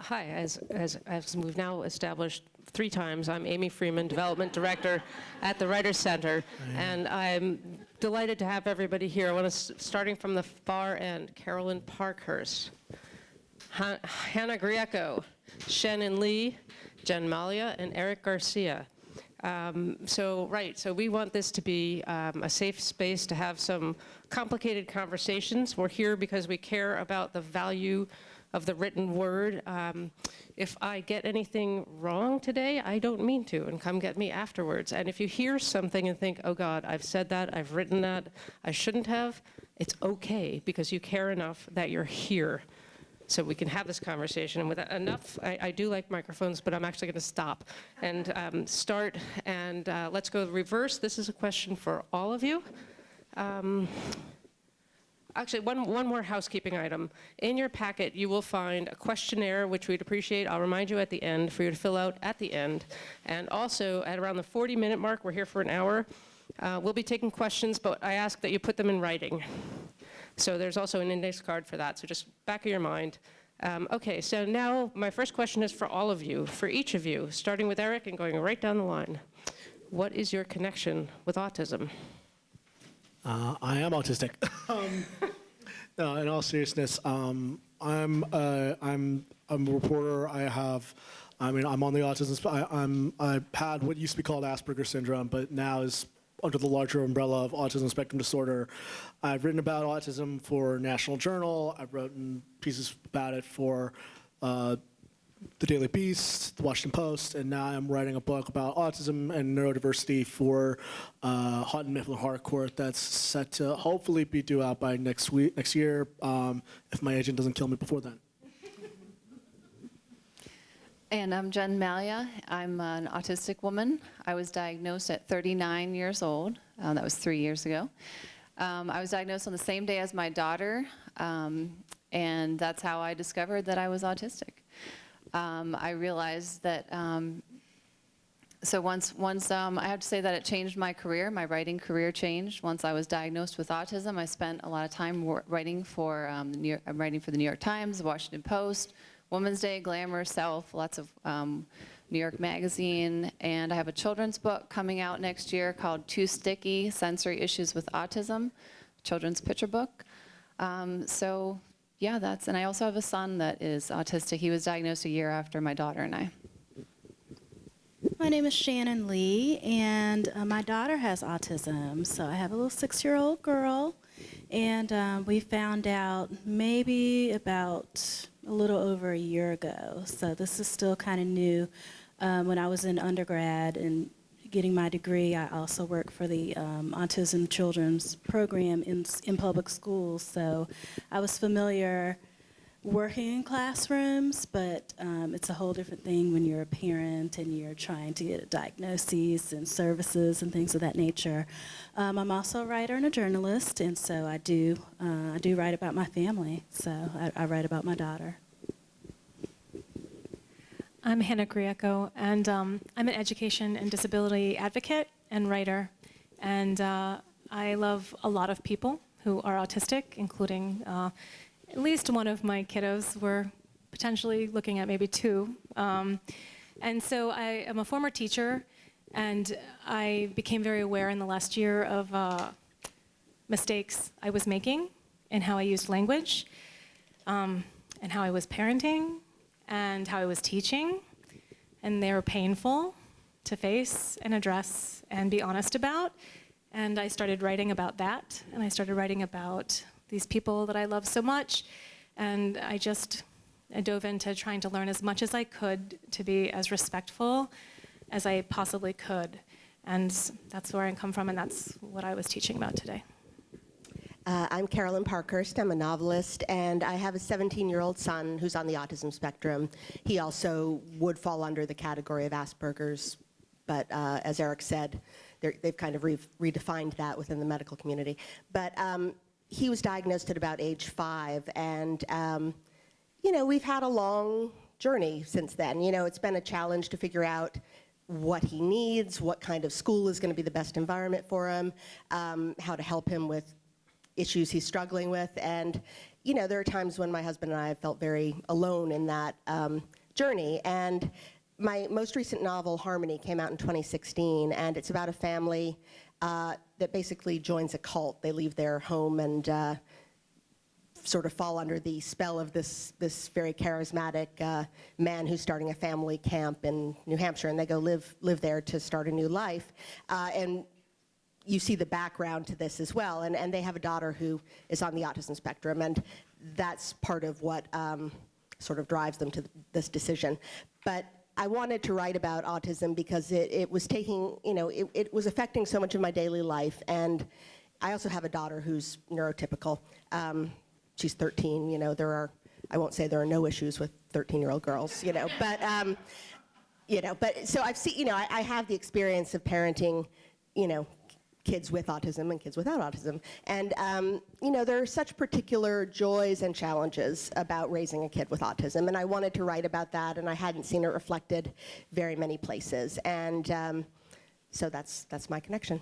Hi, as we've now established 3 times, I'm Amy Freeman, Development Director at the Writers Center, and I'm delighted to have everybody here. I want to, starting from the far end, Carolyn Parkhurst, Hannah Grieco, Shannon Lee, Jen Malia, and Eric Garcia. So we want this to be a safe space to have some complicated conversations. We're here because we care about the value of the written word. If I get anything wrong today, I don't mean to, and come get me afterwards. And if you hear something and think, oh God, I've said that, I've written that, I shouldn't have, it's okay, because you care enough that you're here. So we can have this conversation. And with enough, I do like microphones, but I'm actually going to stop and start. And let's go reverse. This is a question for all of you. Actually, one more housekeeping item. In your packet, you will find a questionnaire, which we'd appreciate. I'll remind you at the end for you to fill out at the end. And also, at around the 40-minute mark, we're here for an hour, we'll be taking questions, but I ask that you put them in writing. So there's also an index card for that, so just back of your mind. Okay, so now my first question is for all of you, for each of you, starting with Eric and going right down the line. What is your connection with autism? I am autistic. No, in all seriousness, I'm a reporter. I'm on the autism. I've had what used to be called Asperger's syndrome, but now is under the larger umbrella of autism spectrum disorder. I've written about autism for National Journal. I've written pieces about it for the Daily Beast, the Washington Post, and now I'm writing a book about autism and neurodiversity for Houghton Mifflin Harcourt that's set to hopefully be due out by next year, if my agent doesn't kill me before then. And I'm Jen Malya. I'm an autistic woman. I was diagnosed at 39 years old. That was 3 years ago. I was diagnosed on the same day as my daughter, and that's how I discovered that I was autistic. I realized that, so once I have to say that it changed my career. My writing career changed. Once I was diagnosed with autism, I spent a lot of time writing for I'm writing for the New York Times, the Washington Post, Women's Day, Glamour, Self, lots of New York Magazine, and I have a children's book coming out next year called Too Sticky, Sensory Issues with Autism, children's picture book. So yeah, and I also have a son that is autistic. He was diagnosed a year after my daughter and I. My name is Shannon Lee, and my daughter has autism. So I have a little 6-year-old girl, and we found out maybe about a little over a year ago. So this is still kind of new. When I was in undergrad and getting my degree, I also worked for the Autism Children's Program in public schools. So I was familiar working in classrooms, but it's a whole different thing when you're a parent and you're trying to get diagnoses and services and things of that nature. I'm also a writer and a journalist, and so I do write about my family. So I write about my daughter. I'm Hannah Grieco, and I'm an education and disability advocate and writer. And I love a lot of people who are autistic, including at least one of my kiddos. We're potentially looking at maybe 2. And so I am a former teacher, and I became very aware in the last year of mistakes I was making in how I used language, and how I was parenting, and how I was teaching, and they were painful to face and address and be honest about. And I started writing about that, and I started writing about these people that I love so much, and I dove into trying to learn as much as I could to be as respectful as I possibly could. And that's where I come from, and that's what I was teaching about today. I'm Carolyn Parkhurst. I'm a novelist, and I have a 17-year-old son who's on the autism spectrum. He also would fall under the category of Asperger's, but as Eric said, they've kind of redefined that within the medical community. But he was diagnosed at about age 5, and we've had a long journey since then. It's been a challenge to figure out what he needs, what kind of school is going to be the best environment for him, how to help him with issues he's struggling with, and there are times when my husband and I have felt very alone in that journey. And my most recent novel, Harmony, came out in 2016, and it's about a family that basically joins a cult. They leave their home and sort of fall under the spell of this very charismatic man who's starting a family camp in New Hampshire, and they go live there to start a new life. And you see the background to this as well, and they have a daughter who is on the autism spectrum, and that's part of what sort of drives them to this decision. But I wanted to write about autism because it was taking, it was affecting so much of my daily life, and I also have a daughter who's neurotypical. She's 13, I won't say there are no issues with 13-year-old girls, but so I've seen, I have the experience of parenting, kids with autism and kids without autism. And, there are such particular joys and challenges about raising a kid with autism. And I wanted to write about that, and I hadn't seen it reflected very many places. And so that's my connection.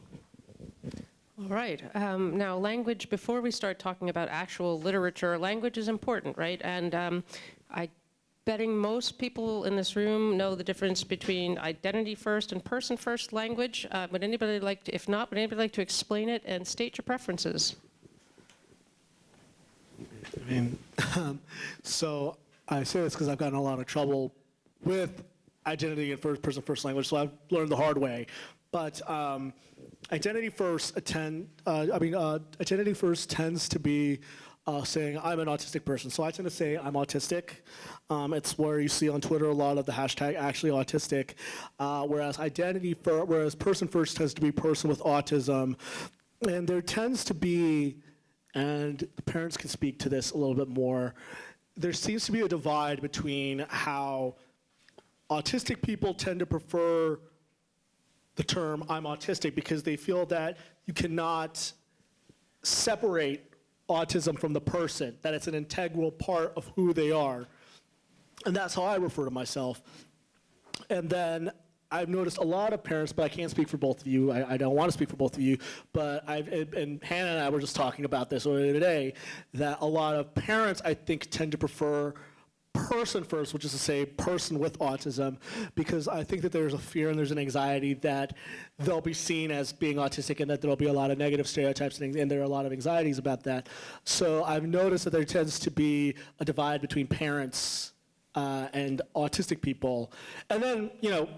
All right. Now, language, before we start talking about actual literature, language is important, right? And I'm betting most people in this room know the difference between identity first and person first language. Would anybody like to, if not, would anybody like to explain it and state your preferences? So I say this because I've gotten in a lot of trouble with identity and person first language, so I've learned the hard way. But identity first tends to be saying I'm an autistic person. So I tend to say I'm autistic. It's where you see on Twitter a lot of the hashtag actually autistic. Whereas person first tends to be person with autism. And there tends to be, and the parents can speak to this a little bit more, there seems to be a divide between how autistic people tend to prefer the term I'm autistic because they feel that you cannot separate autism from the person, that it's an integral part of who they are. And that's how I refer to myself. And then I've noticed a lot of parents, but I can't speak for both of you, I don't want to speak for both of you, but and Hannah and I were just talking about this earlier today, that a lot of parents, I think, tend to prefer person first, which is to say person with autism, because I think that there's a fear and there's an anxiety that they'll be seen as being autistic and that there'll be a lot of negative stereotypes and there are a lot of anxieties about that. So I've noticed that there tends to be a divide between parents and autistic people. And then,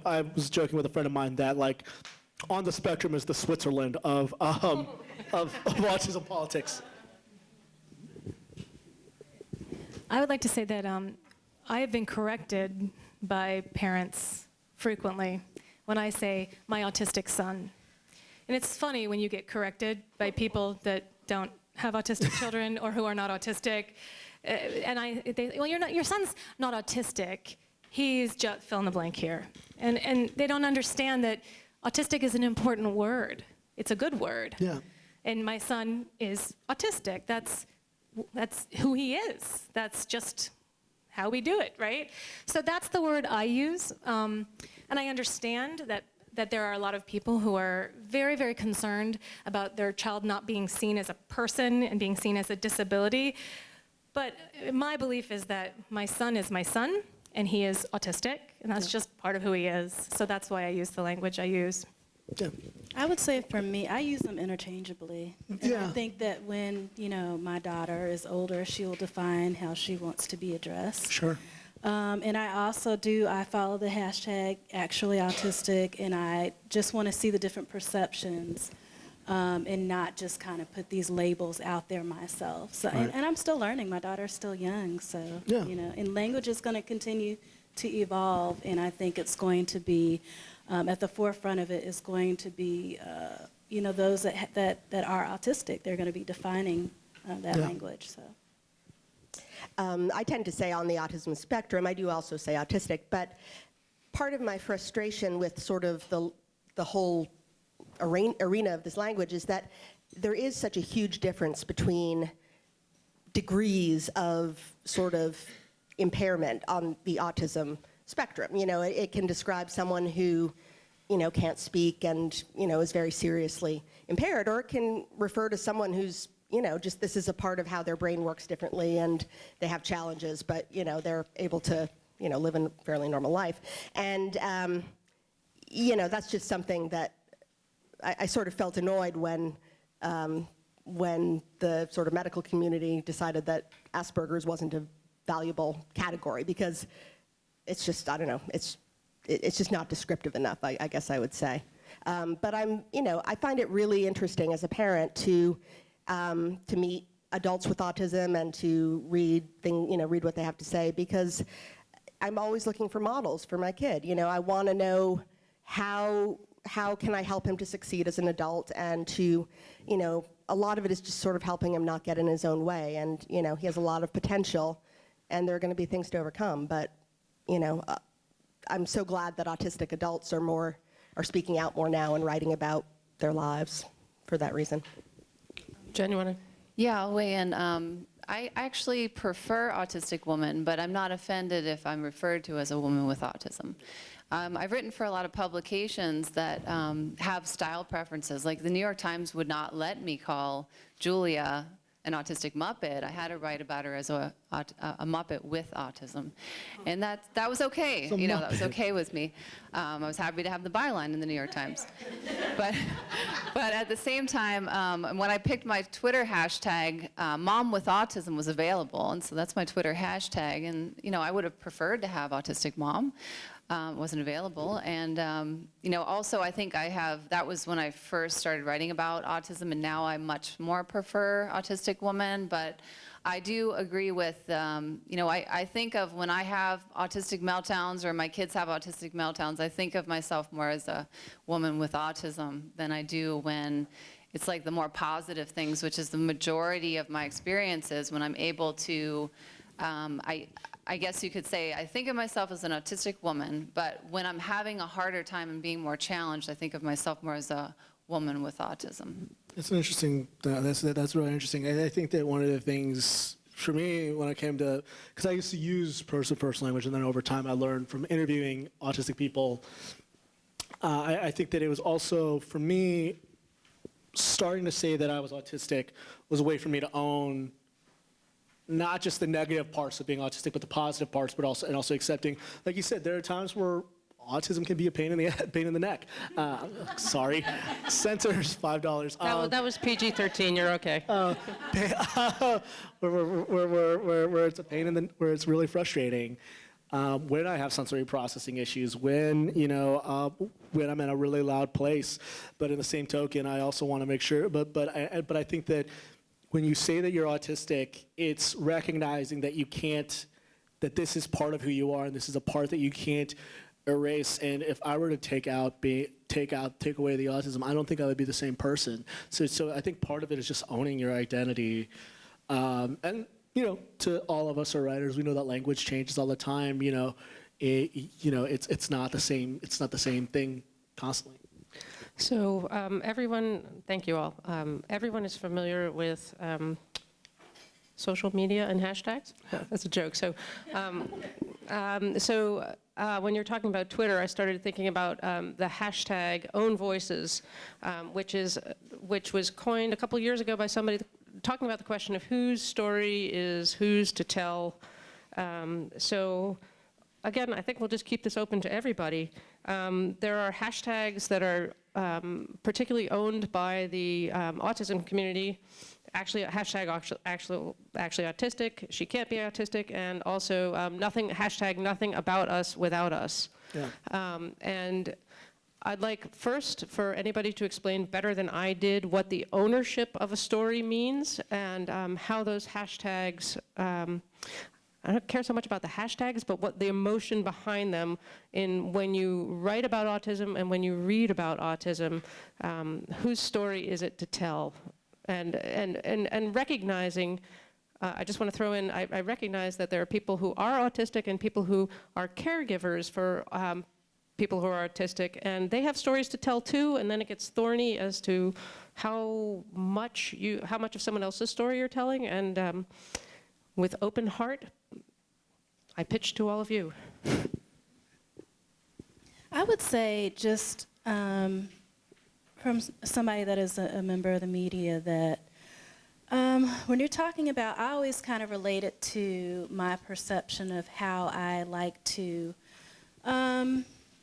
I was joking with a friend of mine that on the spectrum is the Switzerland of autism politics. I would like to say that I have been corrected by parents frequently when I say my autistic son. And it's funny when you get corrected by people that don't have autistic children or who are not autistic. Well, your son's not autistic. He's just fill in the blank here. And they don't understand that autistic is an important word. It's a good word. Yeah. And my son is autistic. That's who he is. That's just how we do it, right? So that's the word I use. And I understand that there are a lot of people who are very, very concerned about their child not being seen as a person and being seen as a disability. But my belief is that my son is my son, and he is autistic, and that's just part of who he is. So that's why I use the language I use. Yeah. I would say for me, I use them interchangeably. And I think that when, my daughter is older, she'll define how she wants to be addressed. Sure. And I also I follow the hashtag actually autistic, and I just want to see the different perceptions and not just kind of put these labels out there myself. So, Right. and I'm still learning. My daughter's still young, so, Yeah. And language is going to continue to evolve, and I think it's going to be at the forefront of it is going to be, those that are autistic. They're going to be defining that language. So, I tend to say on the autism spectrum. I do also say autistic, but part of my frustration with sort of the whole arena of this language is that there is such a huge difference between degrees of sort of impairment on the autism spectrum. It can describe someone who, can't speak and, is very seriously impaired, or it can refer to someone who's, just this is a part of how their brain works differently, and they have challenges, but, they're able to, live a fairly normal life. And, that's just something that I sort of felt annoyed when the sort of medical community decided that Asperger's wasn't a valuable category, because it's just, I don't know, it's just not descriptive enough, I guess I would say. But I find it really interesting as a parent to meet adults with autism and to read what they have to say, because I'm always looking for models for my kid. I want to know how can I help him to succeed as an adult, and to, a lot of it is just sort of helping him not get in his own way. And, he has a lot of potential, and there are going to be things to overcome. But, I'm so glad that autistic adults are speaking out more now and writing about their lives for that reason. Jen, you want to? Yeah, I'll weigh in. I actually prefer autistic woman, but I'm not offended if I'm referred to as a woman with autism. I've written for a lot of publications that have style preferences. Like the New York Times would not let me call Julia an autistic Muppet. I had to write about her as a Muppet with autism. And that was okay. That was okay with me. I was happy to have the byline in the New York Times. But at the same time, when I picked my Twitter hashtag, Mom with Autism was available. And so that's my Twitter hashtag. And, I would have preferred to have Autistic Mom. Wasn't available. And, also I think that was when I first started writing about autism, and now I much more prefer autistic woman. But I do agree with, I think of when I have autistic meltdowns or my kids have autistic meltdowns, I think of myself more as a woman with autism than I do when it's like the more positive things, which is the majority of my experiences when I'm able to, I guess you could say, I think of myself as an autistic woman, but when I'm having a harder time and being more challenged, I think of myself more as a woman with autism. It's an interesting, that's really interesting. I think that one of the things for me when I came to, because I used to use person-to-person language, and then over time I learned from interviewing autistic people, I think that it was also, for me, starting to say that I was autistic was a way for me to own not just the negative parts of being autistic, but the positive parts, but also accepting, like you said, there are times where autism can be a pain in the neck. Sorry, censors, $5. That was PG-13. You're okay. Where it's a pain where it's really frustrating. When I have sensory processing issues, when when I'm in a really loud place, but in the same token, I also want to make sure. But I think that when you say that you're autistic, it's recognizing that that this is part of who you are, and this is a part that you can't erase. And if I were to take away the autism, I don't think I would be the same person. So I think part of it is just owning your identity. And to all of us are writers, we know that language changes all the time. It's not the same. It's not the same thing constantly. So everyone, thank you all. Everyone is familiar with social media and hashtags. That's a joke. So, when you're talking about Twitter, I started thinking about the hashtag Own Voices, which was coined a couple years ago by somebody talking about the question of whose story is whose to tell. So, again, I think we'll just keep this open to everybody. There are hashtags that are particularly owned by the autism community. Actually, hashtag actually autistic. She can't be autistic, and also hashtag nothing about us without us. Yeah. And I'd like first for anybody to explain better than I did what the ownership of a story means, and how those hashtags. I don't care so much about the hashtags, but what the emotion behind them when you write about autism and when you read about autism, whose story is it to tell? And recognizing, I just want to throw in, I recognize that there are people who are autistic and people who are caregivers for people who are autistic, and they have stories to tell too, and then it gets thorny as to how much of someone else's story you're telling, and with open heart, I pitch to all of you. I would say just from somebody that is a member of the media that When you're talking about, I always kind of relate it to my perception of how I like to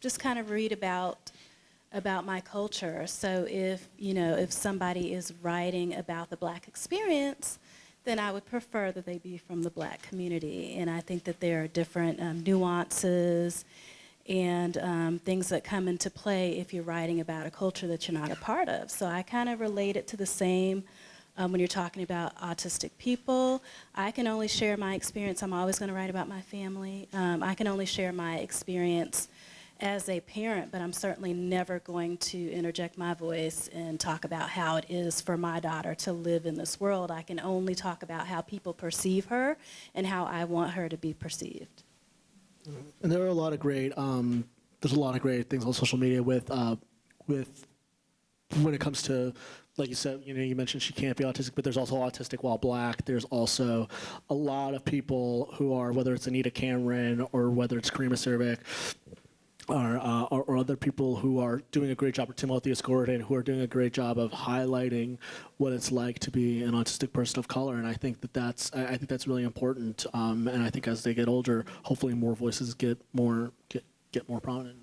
just kind of read about my culture. So if somebody is writing about the Black experience, then I would prefer that they be from the Black community. And I think that there are different nuances and things that come into play if you're writing about a culture that you're not a part of. So I kind of relate it to the same when you're talking about autistic people. I can only share my experience. I'm always going to write about my family. I can only share my experience as a parent, but I'm certainly never going to interject my voice and talk about how it is for my daughter to live in this world. I can only talk about how people perceive her and how I want her to be perceived. And there are a lot of great, there's a lot of great things on social media with when it comes to, like you said, you mentioned she can't be autistic, but there's also autistic while Black. There's also a lot of people who are, whether it's Anita Cameron or whether it's Karima Cervic, or other people who are doing a great job, or Timotheus Gordon, who are doing a great job of highlighting what it's like to be an autistic person of color. And I think that's really important. And I think as they get older, hopefully more voices get more prominent.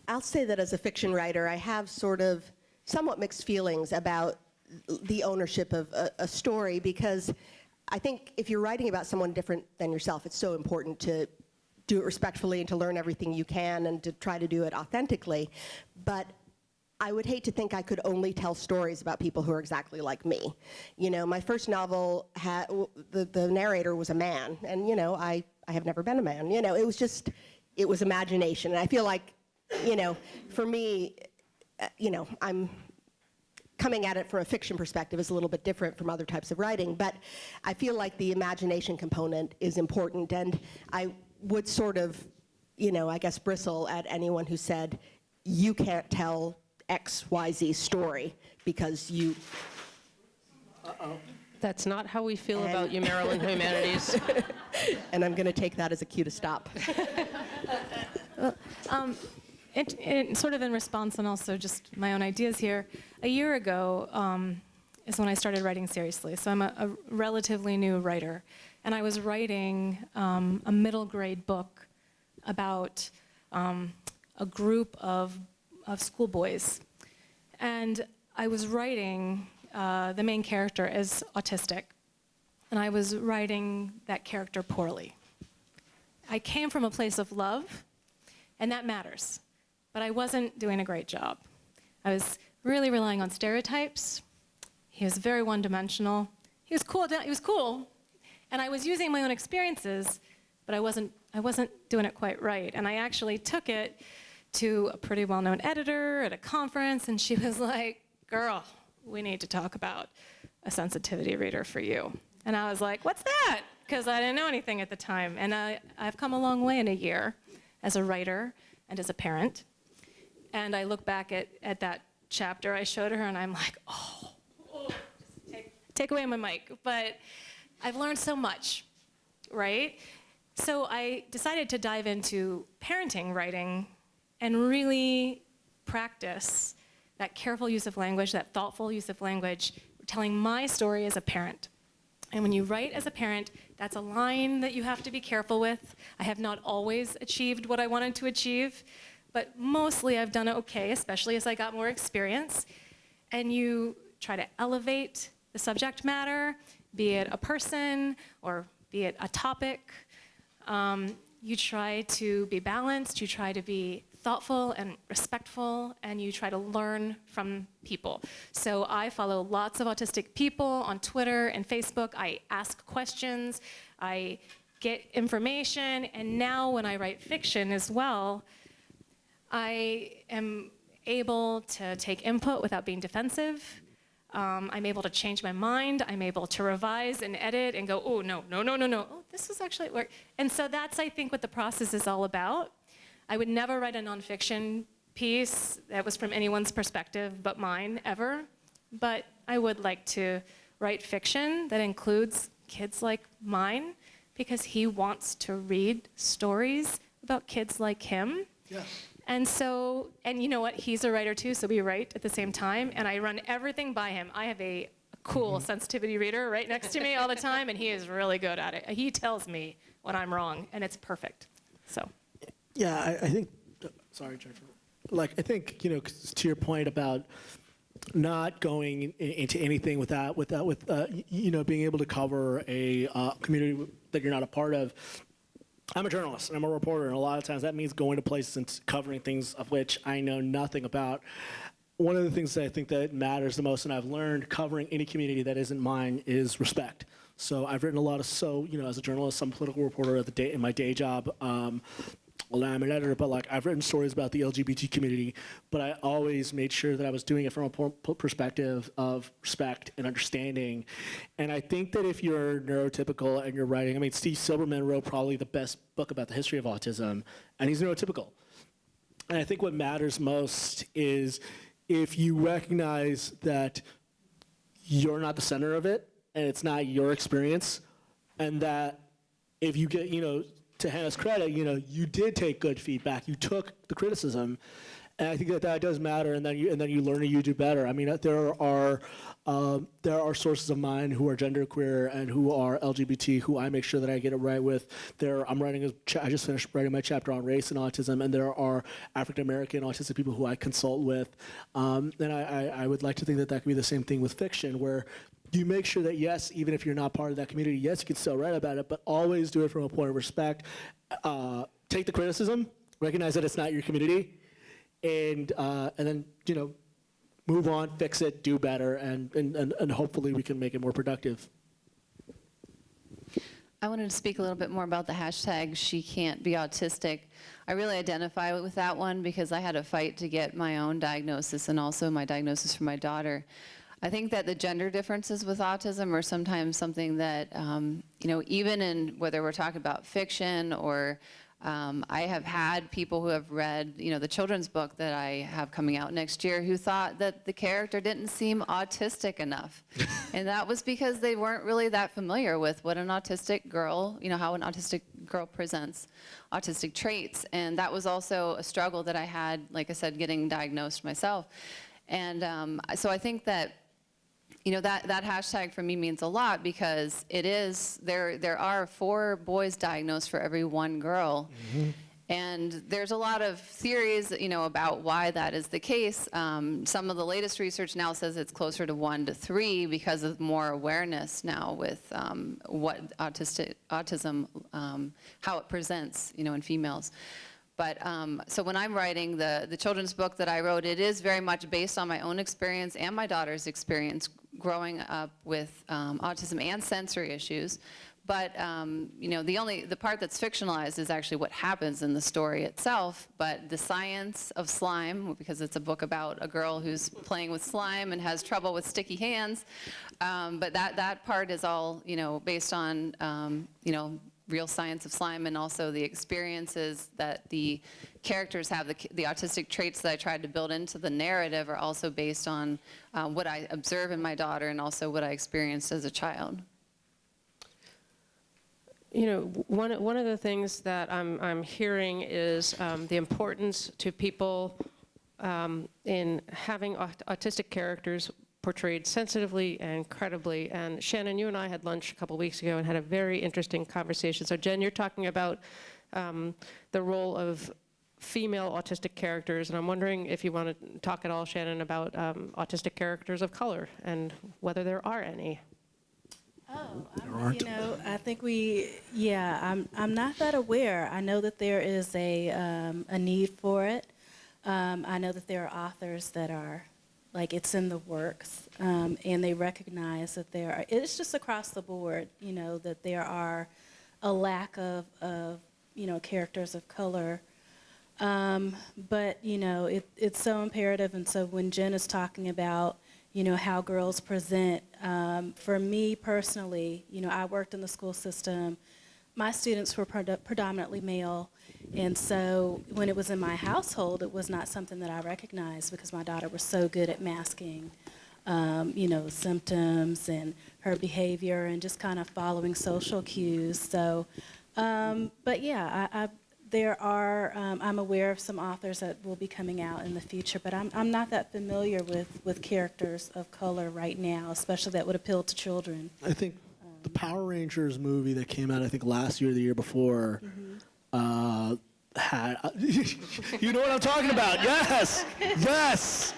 I'll say that as a fiction writer, I have sort of somewhat mixed feelings about the ownership of a story, because I think if you're writing about someone different than yourself, it's so important to do it respectfully and to learn everything you can and to try to do it authentically. But I would hate to think I could only tell stories about people who are exactly like me. My first novel, the narrator was a man, and I have never been a man. It was imagination. And I feel like, for me, I'm coming at it from a fiction perspective is a little bit different from other types of writing, but I feel like the imagination component is important, and I would sort of, I guess, bristle at anyone who said, you can't tell XYZ story because you... Uh-oh. That's not how we feel about you, Maryland Humanities. And I'm going to take that as a cue to stop. Sort of in response, and also just my own ideas here, a year ago is when I started writing seriously. So I'm a relatively new writer. And I was writing a middle grade book about a group of schoolboys. And I was writing the main character as autistic. And I was writing that character poorly. I came from a place of love, and that matters. But I wasn't doing a great job. I was really relying on stereotypes. He was very one-dimensional. He was cool. And I was using my own experiences, but I wasn't doing it quite right. And I actually took it to a pretty well-known editor at a conference, and she was like, girl, we need to talk about a sensitivity reader for you. And I was like, what's that? Because I didn't know anything at the time. And I've come a long way in a year as a writer and as a parent. And I look back at that chapter I showed her, and I'm like, oh just take away my mic. But I've learned so much, right? So I decided to dive into parenting writing and really practice that careful use of language, that thoughtful use of language, telling my story as a parent. And when you write as a parent, that's a line that you have to be careful with. I have not always achieved what I wanted to achieve, but mostly I've done it okay, especially as I got more experience. And you try to elevate the subject matter, be it a person or be it a topic. You try to be balanced, you try to be thoughtful and respectful, and you try to learn from people. So I follow lots of autistic people on Twitter and Facebook. I ask questions, I get information, and now when I write fiction as well, I am able to take input without being defensive. I'm able to change my mind. I'm able to revise and edit and go, oh, no. Oh, this is actually work. And so that's, I think, what the process is all about. I would never write a nonfiction piece that was from anyone's perspective but mine, ever. But I would like to write fiction that includes kids like mine, because he wants to read stories about kids like him. Yes. And so, and you know what, he's a writer too, so we write at the same time, and I run everything by him. I have a cool sensitivity reader right next to me all the time, and he is really good at it. He tells me when I'm wrong, and it's perfect. So. Yeah, I think, sorry, Jennifer. Like, I think, you know, 'cause to your point about not going into anything with you know, being able to cover a community that you're not a part of. I'm a journalist and I'm a reporter, and a lot of times that means going to places and covering things of which I know nothing about. One of the things that I think that matters the most, and I've learned covering any community that isn't mine, is respect. So I've written a lot of, you know, as a journalist, I'm a political reporter in my day job. Well, now I'm an editor, but like I've written stories about the LGBT community, but I always made sure that I was doing it from a perspective of respect and understanding. And I think that if you're neurotypical and you're writing, I mean, Steve Silberman wrote probably the best book about the history of autism, and he's neurotypical. And I think what matters most is if you recognize that you're not the center of it, and it's not your experience, and that if you get, you know, to Hannah's credit, you know, you did take good feedback. You took the criticism, and I think that does matter. And then you learn and you do better. I mean, there are sources of mine who are genderqueer and who are LGBT who I make sure that I get it right with. I just finished writing my chapter on race and autism, and there are African American autistic people who I consult with. And I would like to think that that could be the same thing with fiction, where you make sure that, yes, even if you're not part of that community, yes, you can still write about it, but always do it from a point of respect. Take the criticism, recognize that it's not your community, and then, you know, move on, fix it, do better, and hopefully we can make it more productive. I wanted to speak a little bit more about the hashtag She Can't Be Autistic. I really identify with that one because I had a fight to get my own diagnosis and also my diagnosis for my daughter. I think that the gender differences with autism are sometimes something that, you know, even in whether we're talking about fiction or I have had people who have read, you know, the children's book that I have coming out next year who thought that the character didn't seem autistic enough. And that was because they weren't really that familiar with what an autistic girl, you know, how an autistic girl presents autistic traits. And that was also a struggle that I had, like I said, getting diagnosed myself. And so I think that, you know, that hashtag for me means a lot because it is, there are 4 boys diagnosed for every 1 girl. Mm-hmm. And there's a lot of theories, you know, about why that is the case. Some of the latest research now says it's closer to 1 to 3 because of more awareness now with what autism, how it presents, you know, in females. But so when I'm writing the children's book that I wrote, it is very much based on my own experience and my daughter's experience growing up with autism and sensory issues. But you know, the part that's fictionalized is actually what happens in the story itself. But the science of slime, because it's a book about a girl who's playing with slime and has trouble with sticky hands. But that part is all, you know, based on you know, real science of slime, and also the experiences that the characters have, the autistic traits that I tried to build into the narrative are also based on what I observe in my daughter and also what I experienced as a child. You know, one of the things that I'm hearing is the importance to people in having autistic characters portrayed sensitively and credibly. And Shannon, you and I had lunch a couple weeks ago and had a very interesting conversation. So Jen, you're talking about the role of female autistic characters, and I'm wondering if you want to talk at all, Shannon, about autistic characters of color and whether there are any. Oh, you know, I think I'm not that aware. I know that there is a need for it. I know that there are authors that are, like, it's in the works, and they recognize that it's just across the board, you know, that there are a lack of you know, characters of color. But, you know, it's so imperative, and so when Jen is talking about, you know, how girls present, for me personally, you know, I worked in the school system. My students were predominantly male, and so when it was in my household, it was not something that I recognized because my daughter was so good at masking, you know, symptoms and her behavior and just kind of following social cues. So, but yeah, there are, I'm aware of some authors that will be coming out in the future, but I'm not that familiar with characters of color right now, especially that would appeal to children. I think the Power Rangers movie that came out, I think last year or the year before, had, you know what I'm talking about? Yes, yes.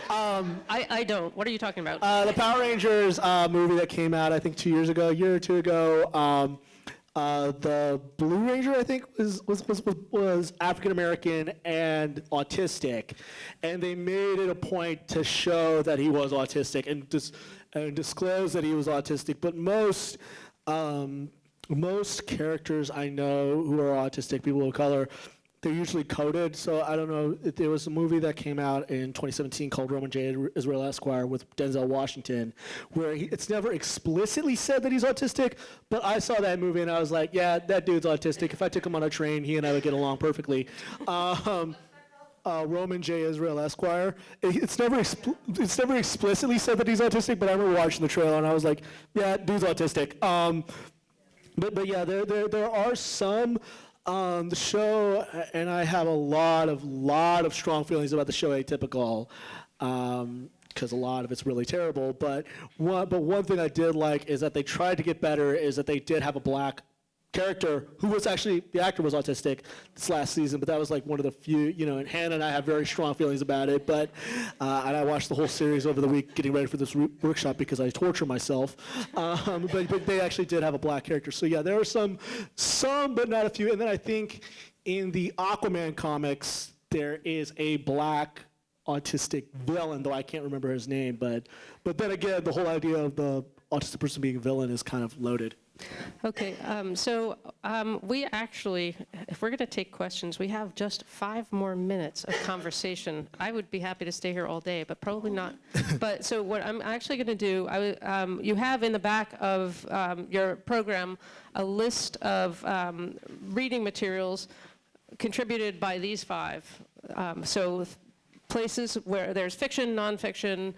I don't. What are you talking about? The Power Rangers movie that came out, I think 2 years ago, a year or two ago. The Blue Ranger, I think, was African American and autistic, and they made it a point to show that he was autistic and disclose that he was autistic. But most characters I know who are autistic, people of color, they're usually coded. So I don't know. There was a movie that came out in 2017 called Roman J. Israel Esquire with Denzel Washington, where it's never explicitly said that he's autistic, but I saw that movie and I was like, yeah, that dude's autistic. If I took him on a train, he and I would get along perfectly. Roman J. Israel Esquire. It's never explicitly said that he's autistic, but I remember watching the trailer and I was like, yeah, dude's autistic. But yeah, there are some. The show, and I have a lot of strong feelings about the show Atypical, because a lot of it's really terrible. But one thing I did like is that they tried to get better. Is that they did have a black character who was actually, the actor was autistic this last season, but that was like one of the few, and Hannah and I have very strong feelings about it, but, and I watched the whole series over the week getting ready for this workshop because I torture myself, but they actually did have a black character. So yeah, there are some, but not a few. And then I think in the Aquaman comics, there is a black autistic villain, though I can't remember his name, but then again, the whole idea of the autistic person being a villain is kind of loaded. Okay, we actually, if we're going to take questions, we have just 5 more minutes of conversation. I would be happy to stay here all day, but probably not. But so what I'm actually going to do, you have in the back of your program a list of reading materials contributed by these 5. So places where there's fiction, nonfiction,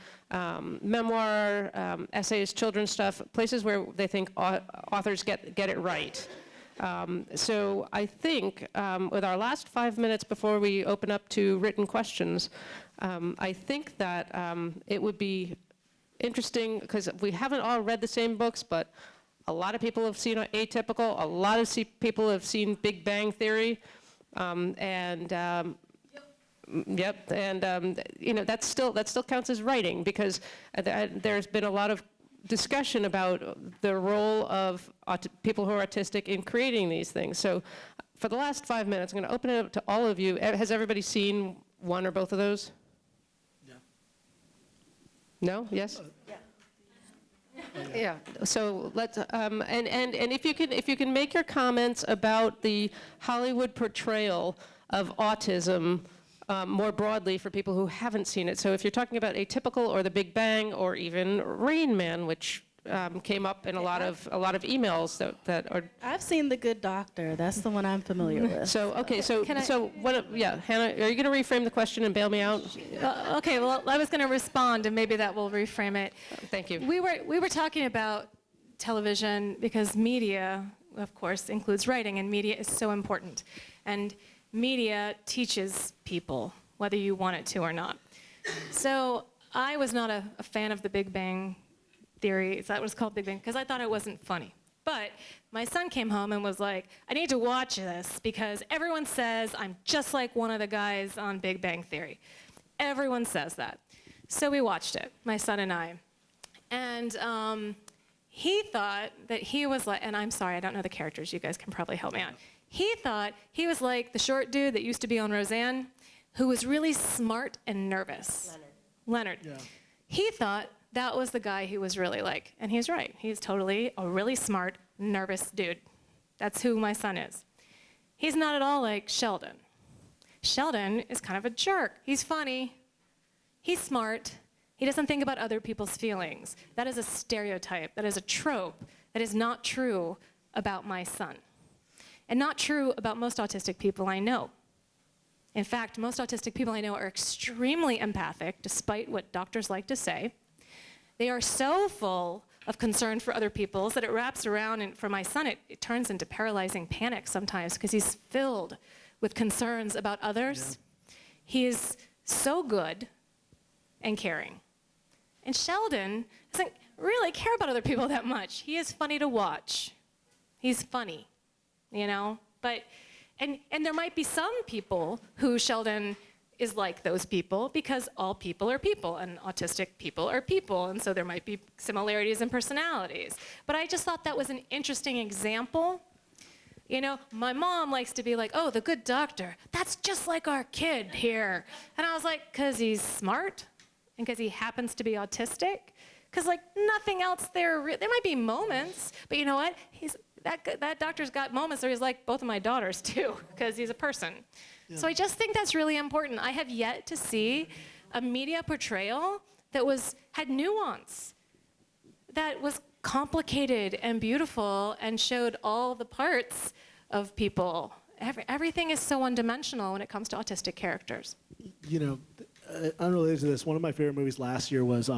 memoir, essays, children's stuff, places where they think authors get it right. So I think with our last 5 minutes before we open up to written questions, I think that it would be interesting, because we haven't all read the same books, but a lot of people have seen Atypical, a lot of people have seen Big Bang Theory, Yep, and that still counts as writing, because there's been a lot of discussion about the role of people who are autistic in creating these things. So for the last 5 minutes, I'm going to open it up to all of you. Has everybody seen one or both of those? Yeah. No? Yes? Yeah. So let's and if you can make your comments about the Hollywood portrayal of autism more broadly for people who haven't seen it. So if you're talking about Atypical or The Big Bang or even Rain Man, which came up in a lot of emails that are. I've seen The Good Doctor. That's the one I'm familiar with. So okay, yeah, Hannah, are you going to reframe the question and bail me out? Okay, well, I was going to respond, and maybe that will reframe it. Thank you. We were talking about television because media, of course, includes writing, and media is so important. And media teaches people, whether you want it to or not. So I was not a fan of the Big Bang Theory. Is that what it's called, Big Bang? Because I thought it wasn't funny. But my son came home and was like, I need to watch this because everyone says I'm just like one of the guys on Big Bang Theory. Everyone says that. So we watched it, my son and I. And he thought that he was like, and I'm sorry, I don't know the characters. You guys can probably help me out. He thought he was like the short dude that used to be on Roseanne, who was really smart and nervous. Leonard. Yeah. He thought that was the guy he was really like. And he's right. He's totally a really smart, nervous dude. That's who my son is. He's not at all like Sheldon. Sheldon is kind of a jerk. He's funny. He's smart. He doesn't think about other people's feelings. That is a stereotype. That is a trope. That is not true about my son. And not true about most autistic people I know. In fact, most autistic people I know are extremely empathic, despite what doctors like to say. They are so full of concern for other people that it wraps around, and for my son, it turns into paralyzing panic sometimes because he's filled with concerns about others. He is so good and caring. And Sheldon doesn't really care about other people that much. He is funny to watch. He's funny, you know? And there might be some people who Sheldon is like those people, because all people are people, and autistic people are people, and so there might be similarities in personalities. But I just thought that was an interesting example. You know, my mom likes to be like, oh, the good doctor, that's just like our kid here. And I was like, because he's smart, and because he happens to be autistic, because like nothing else there might be moments, but you know what? That doctor's got moments where he's like both of my daughters too, because he's a person. Yeah. So I just think that's really important. I have yet to see a media portrayal that had nuance, that was complicated and beautiful and showed all the parts of people. Everything is so one-dimensional when it comes to autistic characters. You know, unrelated to this, one of my favorite movies last year was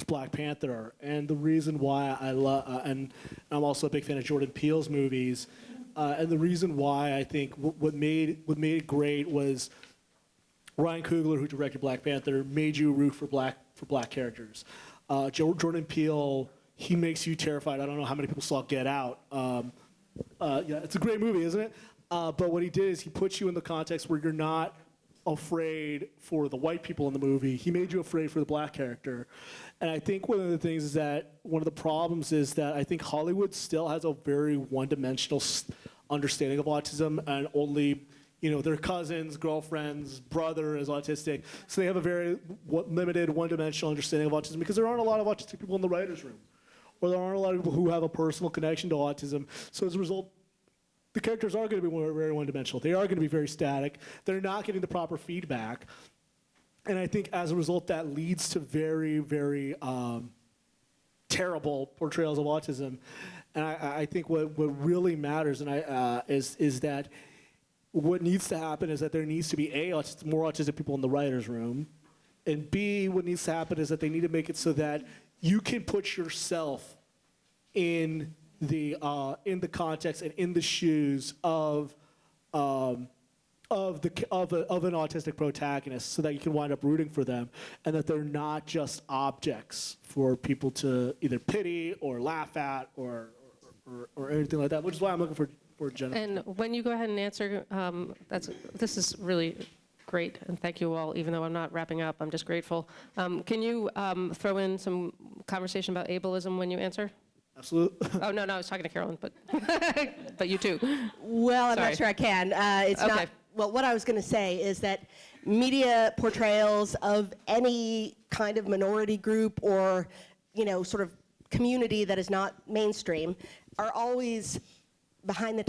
Black Panther, and the reason why I love, and I'm also a big fan of Jordan Peele's movies, and the reason why I think what made it great was Ryan Coogler, who directed Black Panther, made you root for black characters. Jordan Peele, he makes you terrified. I don't know how many people saw Get Out. Yeah, it's a great movie, isn't it? But what he did is he puts you in the context where you're not afraid for the white people in the movie. He made you afraid for the black character. And I think one of the things is that one of the problems is that I think Hollywood still has a very one-dimensional understanding of autism, and only, you know, their cousins, girlfriends, brother is autistic. So they have a very limited one-dimensional understanding of autism, because there aren't a lot of autistic people in the writer's room, or there aren't a lot of people who have a personal connection to autism. So as a result, the characters are going to be very one-dimensional. They are going to be very static. They're not getting the proper feedback. And I think as a result, that leads to very, very terrible portrayals of autism. And I think what really matters is that what needs to happen is that there needs to be more autistic people in the writer's room. And B, what needs to happen is that they need to make it so that you can put yourself in the context and in the shoes of an autistic protagonist, so that you can wind up rooting for them, and that they're not just objects for people to either pity or laugh at or anything like that. Which is why I'm looking for Jennifer. And when you go ahead and answer, this is really great, and thank you all. Even though I'm not wrapping up, I'm just grateful. Can you throw in some conversation about ableism when you answer? Absolutely. Oh, no, I was talking to Carolyn, but but you too. Well, I'm Sorry. not sure I can. It's Okay. not. Well, what I was going to say is that media portrayals of any kind of minority group or, you know, sort of community that is not mainstream are always behind the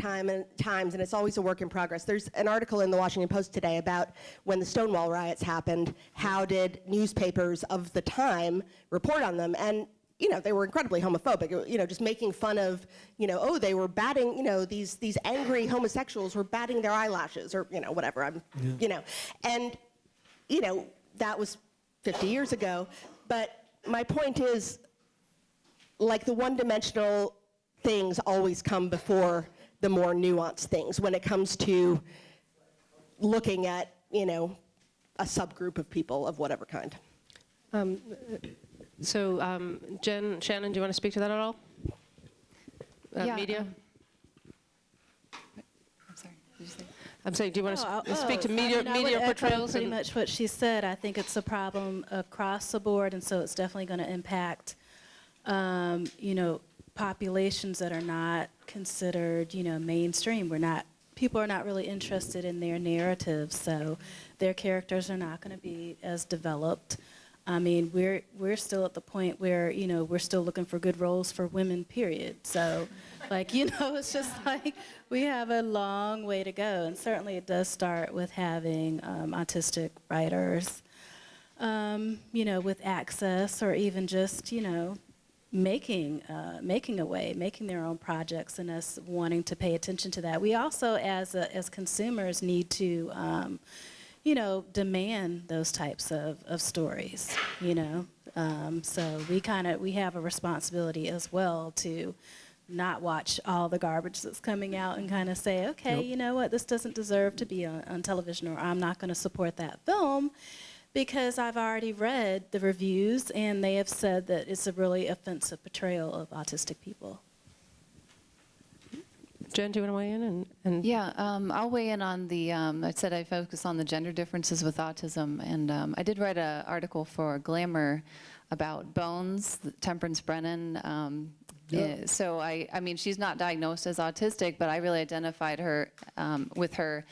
times, and it's always a work in progress. There's an article in the Washington Post today about when the Stonewall riots happened, how did newspapers of the time report on them? And you know, they were incredibly homophobic, you know, just making fun of, you know, oh, they were batting, you know, these angry homosexuals were batting their eyelashes, or, you know, whatever, you know. And, you know, that was 50 years ago. But my point is, like, the one-dimensional things always come before the more nuanced things when it comes to looking at, you know, a subgroup of people of whatever kind. So, Shannon, do you want to speak to that at all? Yeah, Media? I'm sorry, did you say? I'm saying, do you want to speak to I media would echo portrayals? pretty much what she said. I think it's a problem across the board, and so it's definitely going to impact, you know, populations that are not considered, you know, mainstream. People are not really interested in their narratives, so their characters are not going to be as developed. I mean, we're still at the point where, you know, we're still looking for good roles for women, period. So, like, you know, it's just like we have a long way to go. And certainly it does start with having autistic writers, you know, with access, or even just, you know, making their own projects, and us wanting to pay attention to that. We also, as consumers, need to, you know, demand those types of stories, you know. So we have a responsibility as well to not watch all the garbage that's coming out and kind of say, okay, Yep. you know what, this doesn't deserve to be on television, or I'm not going to support that film because I've already read the reviews and they have said that it's a really offensive portrayal of autistic people. Jen, do you want to weigh in? Yeah, I'll weigh in on the, I said I focus on the gender differences with autism, and I did write an article for Glamour about Bones, Temperance Brennan. So I mean, she's not diagnosed as autistic, but I really identified her with her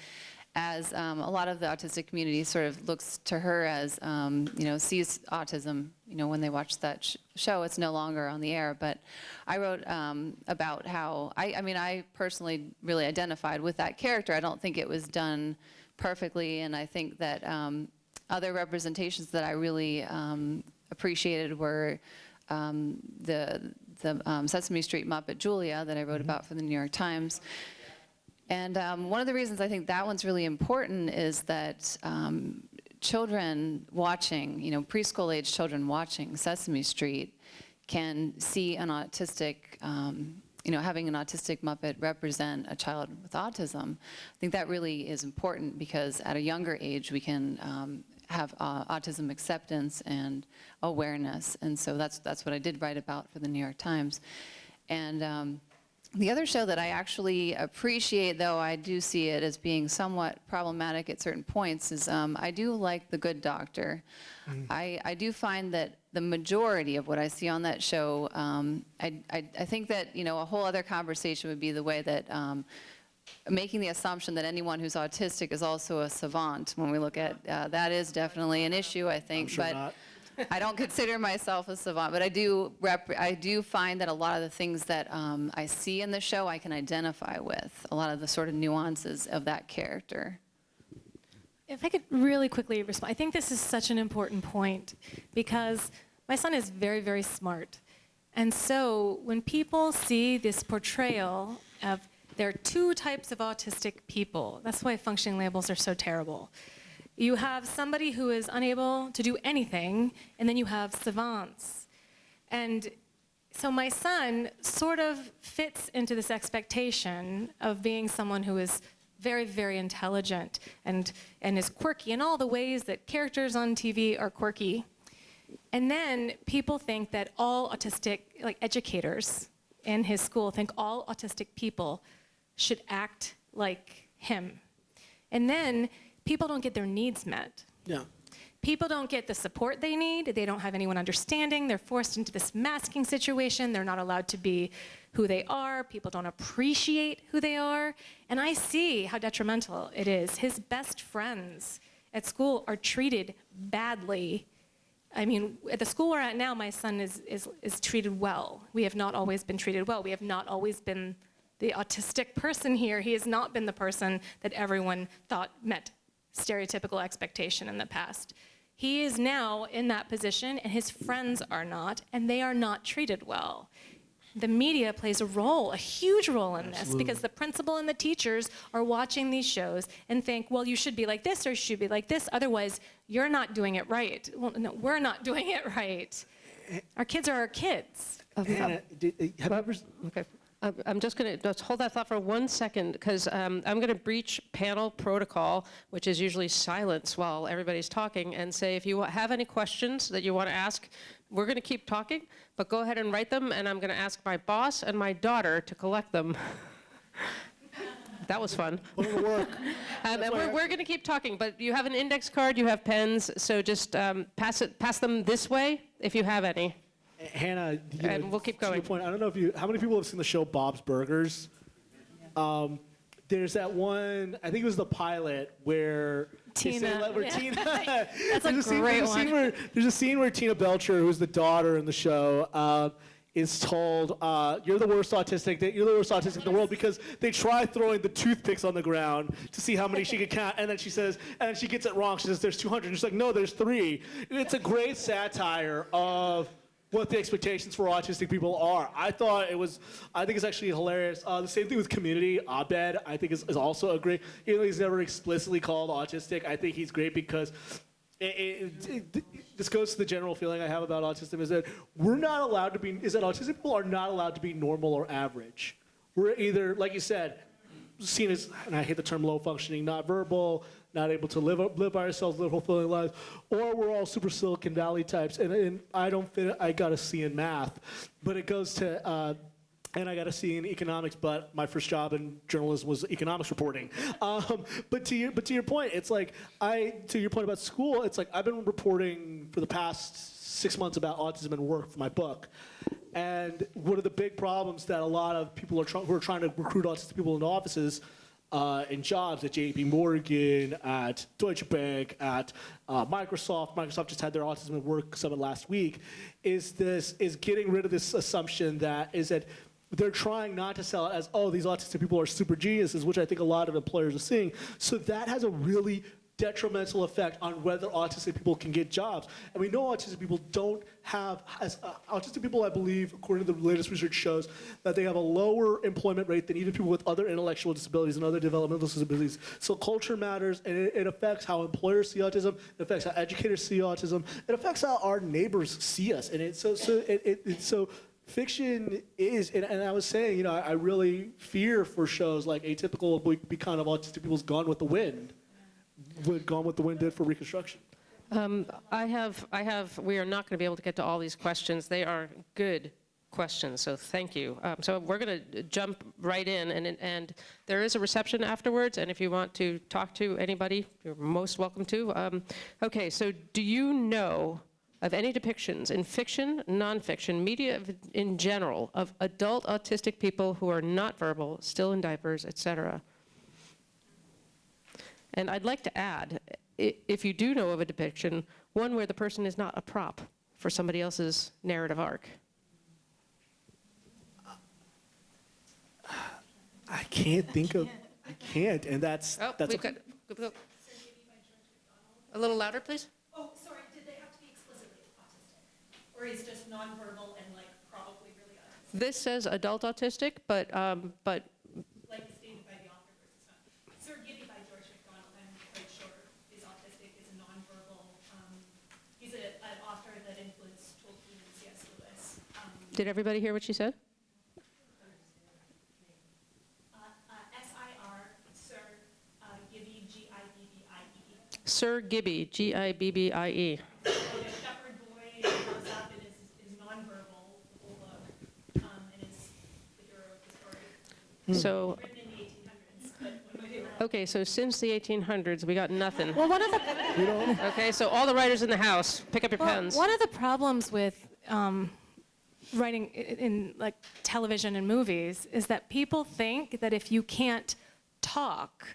as a lot of the autistic community sort of looks to her as, you know, sees autism, you know, when they watch that show. It's no longer on the air, but I wrote about how, I mean, I personally really identified with that character. I don't think it was done perfectly, and I think that other representations that I really appreciated were the Sesame Street Muppet Julia that I wrote about for the New York Times. And one of the reasons I think that one's really important is that children watching, you know, preschool-age children watching Sesame Street can see an autistic, you know, having an autistic Muppet represent a child with autism. I think that really is important because at a younger age we can have autism acceptance and awareness, and so that's what I did write about for the New York Times. And the other show that I actually appreciate, though I do see it as being somewhat problematic at certain points, is I do like The Good Doctor. I do find that the majority of what I see on that show, I think that, you know, a whole other conversation would be the way that making the assumption that anyone who's autistic is also a savant when we look at, that is definitely an issue, I think. I'm sure but not. I don't consider myself a savant, but I do find that a lot of the things that I see in the show I can identify with, a lot of the sort of nuances of that character. If I could really quickly respond, I think this is such an important point because my son is very, very smart. And so when people see this portrayal of there are two types of autistic people, that's why functioning labels are so terrible. You have somebody who is unable to do anything, and then you have savants. And so my son sort of fits into this expectation of being someone who is very, very intelligent and is quirky in all the ways that characters on TV are quirky. And then people think that all autistic, like educators in his school, think all autistic people should act like him. And then people don't get their needs met. Yeah. People don't get the support they need. They don't have anyone understanding. They're forced into this masking situation. They're not allowed to be who they are. People don't appreciate who they are. And I see how detrimental it is. His best friends at school are treated badly. I mean, at the school we're at now, my son is treated well. We have not always been treated well. We have not always been the autistic person here. He has not been the person that everyone thought met stereotypical expectation in the past. He is now in that position, and his friends are not, and they are not treated well. The media plays a role, a huge role in this, because the principal and the teachers are watching these shows and think, well, you should be like this or you should be like this, otherwise you're not doing it right. Well, no, we're not doing it right. Our kids are our kids. Hannah, have you ever... Okay. I'm just going to hold that thought for 1 second, because I'm going to breach panel protocol, which is usually silence while everybody's talking, and say if you have any questions that you want to ask, we're going to keep talking, but go ahead and write them, and I'm going to ask my boss and my daughter to collect them. That was fun. Put in the work. And we're going to keep talking, but you have an index card, you have pens, so just pass them this way if you have any. Hannah, you And know, we'll keep to your going. point, I don't know if you, how many people have seen the show Bob's Burgers? There's that one, I think it was the pilot where they say Tina, where yeah. Tina. That's a great one. There's a scene where Tina Belcher, who's the daughter in the show, is told, "You're the worst autistic. You're the worst autistic in the world," because they try throwing the toothpicks on the ground to see how many she could count, and then she says, and she gets it wrong. She says, "There's 200." And she's like, "No, there's 3." It's a great satire of what the expectations for autistic people are. I think it's actually hilarious. The same thing with Community. Abed, I think is also a great, even though he's never explicitly called autistic, I think he's great because this goes to the general feeling I have about autism is that autistic people are not allowed to be normal or average. We're either, like you said, seen as, and I hate the term low functioning, not verbal, not able to live by ourselves, live fulfilling lives, or we're all super Silicon Valley types, and I don't fit, I got a C in math, but it goes to, and I got a C in economics, but my first job in journalism was economics reporting. But to your point, it's like, to your point about school, it's like I've been reporting for the past 6 months about autism and work for my book. And one of the big problems that a lot of people who are trying to recruit autistic people into offices in jobs at JP Morgan, at Deutsche Bank, at Microsoft. Microsoft just had their Autism and Work Summit last week. Is getting rid of this assumption that they're trying not to sell it as, oh, these autistic people are super geniuses, which I think a lot of employers are seeing. So that has a really detrimental effect on whether autistic people can get jobs. And we know autistic people don't have, autistic people, I believe, according to the latest research shows, that they have a lower employment rate than even people with other intellectual disabilities and other developmental disabilities. So culture matters, and it affects how employers see autism, it affects how educators see autism, it affects how our neighbors see us. And so fiction is, and I was saying, you know, I really fear for shows like Atypical will be kind of autistic people's Gone with the Wind. What Gone with the Wind did for Reconstruction. we are not going to be able to get to all these questions. They are good questions, so thank you. So we're going to jump right in, and there is a reception afterwards, and if you want to talk to anybody, you're most welcome to. Okay, so do you know of any depictions in fiction, nonfiction, media in general, of adult autistic people who are not verbal, still in diapers, etc.? And I'd like to add, if you do know of a depiction, one where the person is not a prop for somebody else's narrative arc. I can't think of, and that's We've got a little louder, please. Oh, sorry, did they have to be explicitly autistic? Or is just nonverbal and like probably really autistic? This says adult autistic, but Like stated by the author versus not. Sir Gibby by George MacDonald, I'm quite sure, is autistic, is a nonverbal. He's an author that influenced Tolkien and C.S. Lewis. did everybody hear what she said? S-I-R, Sir Gibby, G-I-B-B-I-E. Sir Gibby, G-I-B-B-I-E. The shepherd boy grows up and is nonverbal, the whole book, and is the hero of the story. So, Written in the 1800s, but when we were okay, so since the 1800s, we got nothing. Well, one of the Okay, so all the writers in the house, pick up your pens. One of the problems with writing in like television and movies is that people think that if you can't talk,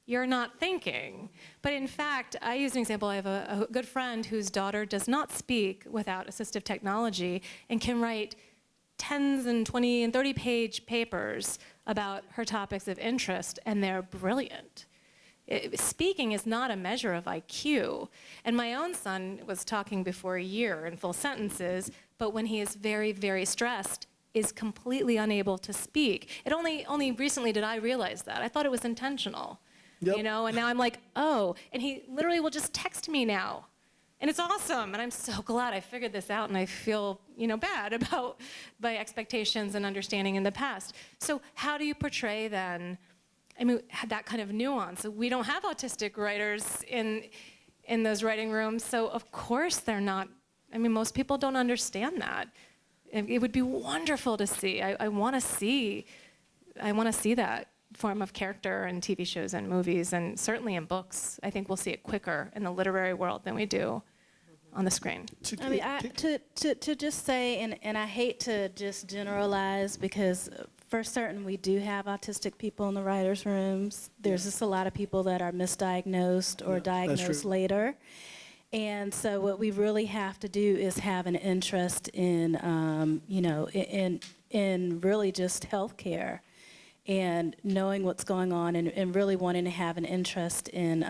you're not thinking. But in fact, I use an example. I have a good friend whose daughter does not speak without assistive technology and can write 10s and 20 and 30-page papers about her topics of interest, and they're brilliant. Speaking is not a measure of IQ. And my own son was talking before a year in full sentences, but when he is very, very stressed, is completely unable to speak. It only recently did I realize that. I thought it was intentional, you know, and now I'm like, oh, and he literally will just text me now. And it's awesome, and I'm so glad I figured this out, and I feel, you know, bad about my expectations and understanding in the past. So how do you portray then, I mean, that kind of nuance? We don't have autistic writers in those writing rooms, so of course they're not, I mean, most people don't understand that. It would be wonderful to see. I want to see that form of character in TV shows and movies, and certainly in books. I think we'll see it quicker in the literary world than we do on the screen. I mean, to just say, and I hate to just generalize, because for certain we do have autistic people in the writers' rooms. There's just a lot of people that are misdiagnosed or diagnosed later. And so what we really have to do is have an interest in, you know, in really just healthcare and knowing what's going on, and really wanting to have an interest in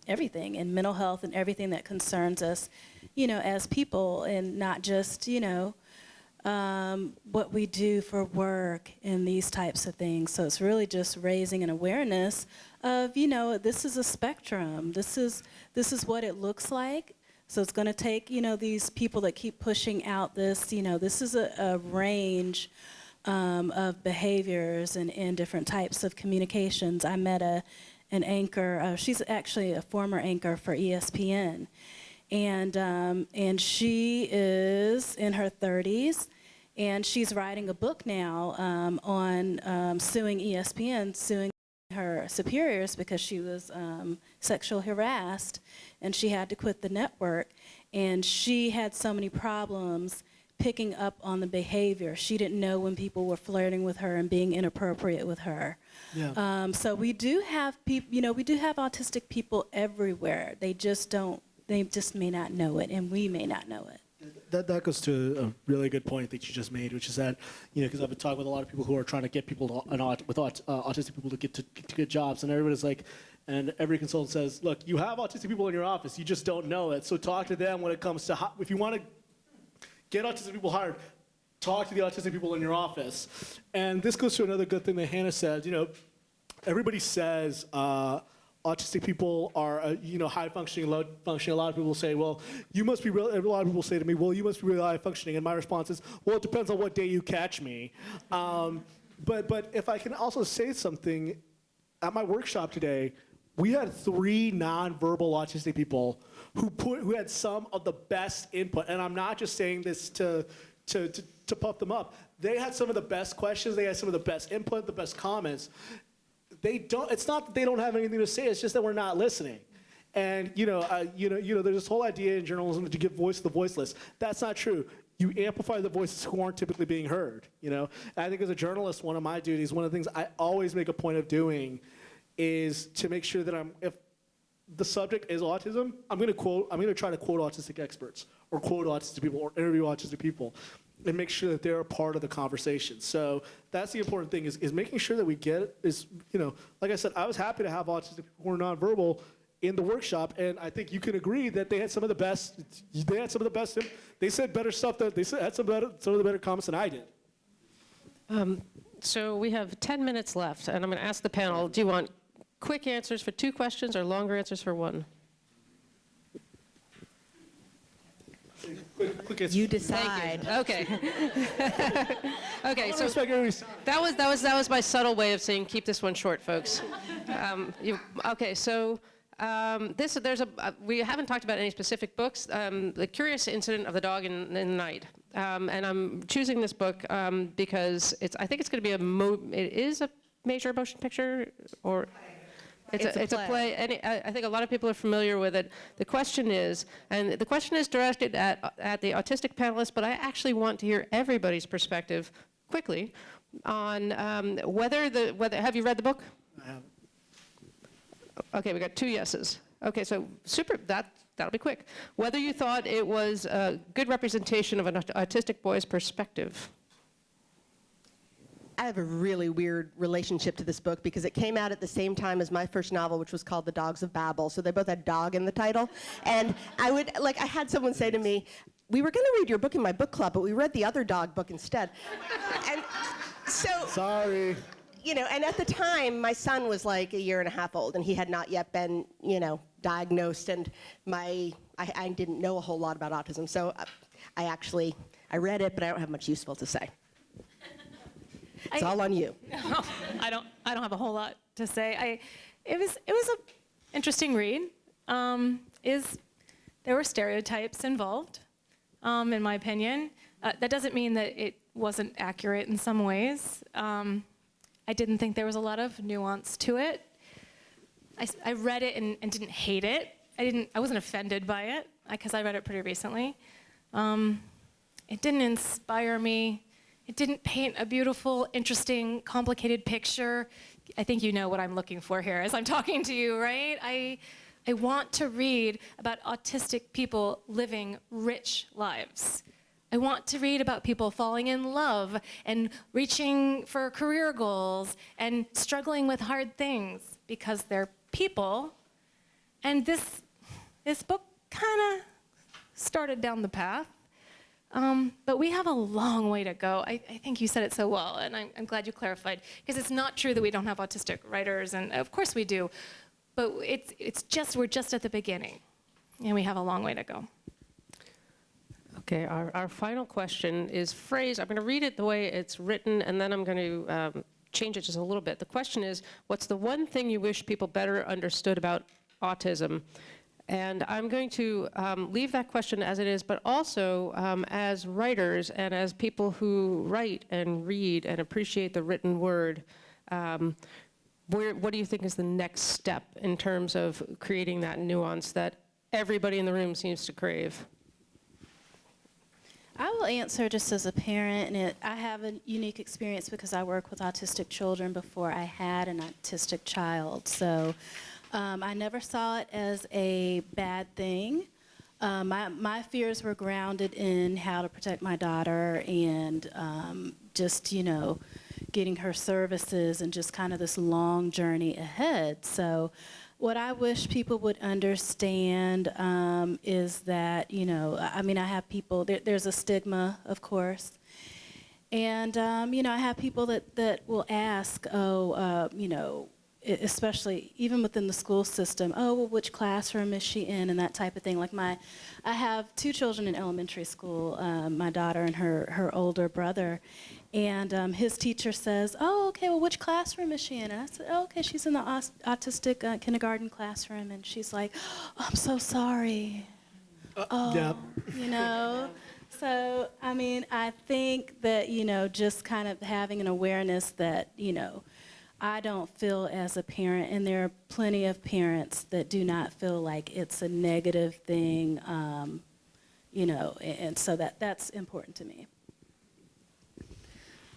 everything, in mental health and everything that concerns us, you know, as people, and not just, you know, what we do for work and these types of things. So it's really just raising an awareness of, you know, this is a spectrum. This is what it looks like. So it's going to take, these people that keep pushing out this, this is a range of behaviors and different types of communications. I met an anchor, she's actually a former anchor for ESPN, and she is in her 30s, and she's writing a book now on suing ESPN, suing her superiors because she was sexually harassed, and she had to quit the network, and she had so many problems picking up on the behavior. She didn't know when people were flirting with her and being inappropriate with her. Yeah. So we do have people, we do have autistic people everywhere. They just may not know it, and we may not know it. That goes to a really good point that you just made, which is that, because I've been talking with a lot of people who are trying to get people autistic people to get good jobs, and everybody's like, and every consultant says, look, you have autistic people in your office, you just don't know it. So talk to them when it comes to if you want to get autistic people hired, talk to the autistic people in your office. And this goes to another good thing that Hannah said. Everybody says autistic people are, high functioning, low functioning. A lot of people say, well, you must be real. A lot of people say to me, well, you must be really high functioning. And my response is, well, it depends on what day you catch me. But if I can also say something, at my workshop today, we had 3 nonverbal autistic people who had some of the best input. And I'm not just saying this to puff them up. They had some of the best questions. They had some of the best input, the best comments. It's not that they don't have anything to say. It's just that we're not listening. And there's this whole idea in journalism to give voice to the voiceless. That's not true. You amplify the voices who aren't typically being heard. And I think as a journalist, one of my duties, one of the things I always make a point of doing, is to make sure that if the subject is autism, I'm going to try to quote autistic experts or quote autistic people or interview autistic people and make sure that they're a part of the conversation. So that's the important thing is making sure that we get it like I said, I was happy to have autistic people who are nonverbal in the workshop, and I think you can agree that they had some of the best, they said better stuff, had some of the better comments than I did. So we have 10 minutes left, and I'm going to ask the panel, do you want quick answers for 2 questions or longer answers for 1? Quick answer. You decide. Okay. Okay, so that was my subtle way of saying keep this one short, folks. Okay, so we haven't talked about any specific books. The Curious Incident of the Dog in the Night, and I'm choosing this book because I think it's going to be it is a major motion picture, or it's a play. I think a lot of people are familiar with it. The question is directed at the autistic panelists, but I actually want to hear everybody's perspective quickly on whether have you read the book? I haven't. Okay, we got 2 yeses. Okay, so super, that'll be quick. Whether you thought it was a good representation of an autistic boy's perspective. I have a really weird relationship to this book because it came out at the same time as my first novel, which was called The Dogs of Babel. So they both had dog in the title. And I had someone say to me, we were going to read your book in my book club, but we read the other dog book instead. And so... Sorry. And at the time, my son was like 1.5 years old, and he had not yet been, diagnosed, and I didn't know a whole lot about autism. So I read it, but I don't have much useful to say. It's all on you. I don't have a whole lot to say. It was an interesting read. There were stereotypes involved, in my opinion. That doesn't mean that it wasn't accurate in some ways. I didn't think there was a lot of nuance to it. I read it and didn't hate it. I wasn't offended by it because I read it pretty recently. It didn't inspire me. It didn't paint a beautiful, interesting, complicated picture. I think you know what I'm looking for here as I'm talking to you, right? I want to read about autistic people living rich lives. I want to read about people falling in love and reaching for career goals and struggling with hard things because they're people. And this book kind of started down the path. But we have a long way to go. I think you said it so well, and I'm glad you clarified, because it's not true that we don't have autistic writers, and of course we do, but we're just at the beginning. and we have a long way to go. Okay, our final question is phrased, I'm going to read it the way it's written, and then I'm going to change it just a little bit. The question is, what's the one thing you wish people better understood about autism? And I'm going to leave that question as it is, but also as writers and as people who write and read and appreciate the written word, what do you think is the next step in terms of creating that nuance that everybody in the room seems to crave? I will answer just as a parent, and I have a unique experience because I work with autistic children before I had an autistic child. So I never saw it as a bad thing. My fears were grounded in how to protect my daughter and just, getting her services and just kind of this long journey ahead. So what I wish people would understand is that, I have people, there's a stigma, of course. And, I have people that will ask, especially even within the school system, well, which classroom is she in, and that type of thing. Like I have 2 children in elementary school, my daughter and her older brother, and his teacher says, oh, okay, well, which classroom is she in? And I said, oh, okay, she's in the autistic kindergarten classroom, and she's like, oh, I'm so sorry. Yeah. So, I think that, just kind of having an awareness that, I don't feel as a parent, and there are plenty of parents that do not feel like it's a negative thing, and so that's important to me.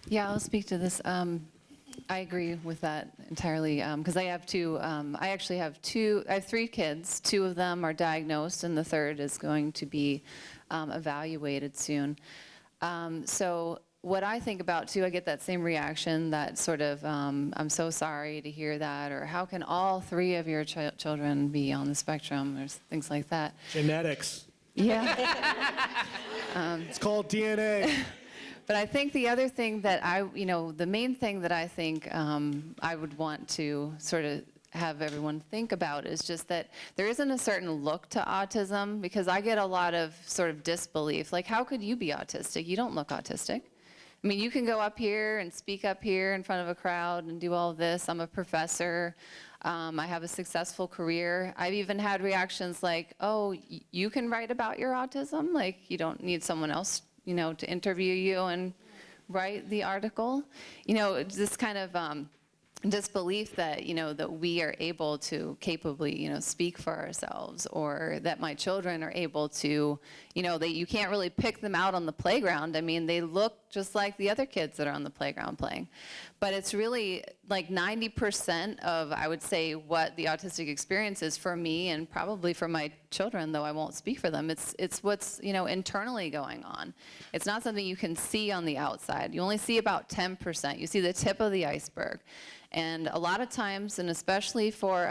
Yeah, I'll speak to this. I agree with that entirely because I have 2. I actually have 3 kids. 2 of them are diagnosed, and the 3rd is going to be evaluated soon. So what I think about too, I get that same reaction, that sort of, I'm so sorry to hear that, or how can all 3 of your children be on the spectrum, or things like that. Genetics. Yeah. It's called DNA. But I think the other thing that the main thing that I think I would want to sort of have everyone think about is just that there isn't a certain look to autism, because I get a lot of sort of disbelief. Like, how could you be autistic? You don't look autistic. I mean, you can go up here and speak up here in front of a crowd and do all of this. I'm a professor. I have a successful career. I've even had reactions like, oh, you can write about your autism? Like, you don't need someone else, to interview you and write the article? This kind of disbelief that, that we are able to capably, speak for ourselves, or that my children are able to, that you can't really pick them out on the playground. I mean, they look just like the other kids that are on the playground playing. But it's really like 90% of, I would say, what the autistic experience is for me, and probably for my children, though I won't speak for them. It's what's, internally going on. It's not something you can see on the outside. You only see about 10%. You see the tip of the iceberg. And a lot of times, and especially for,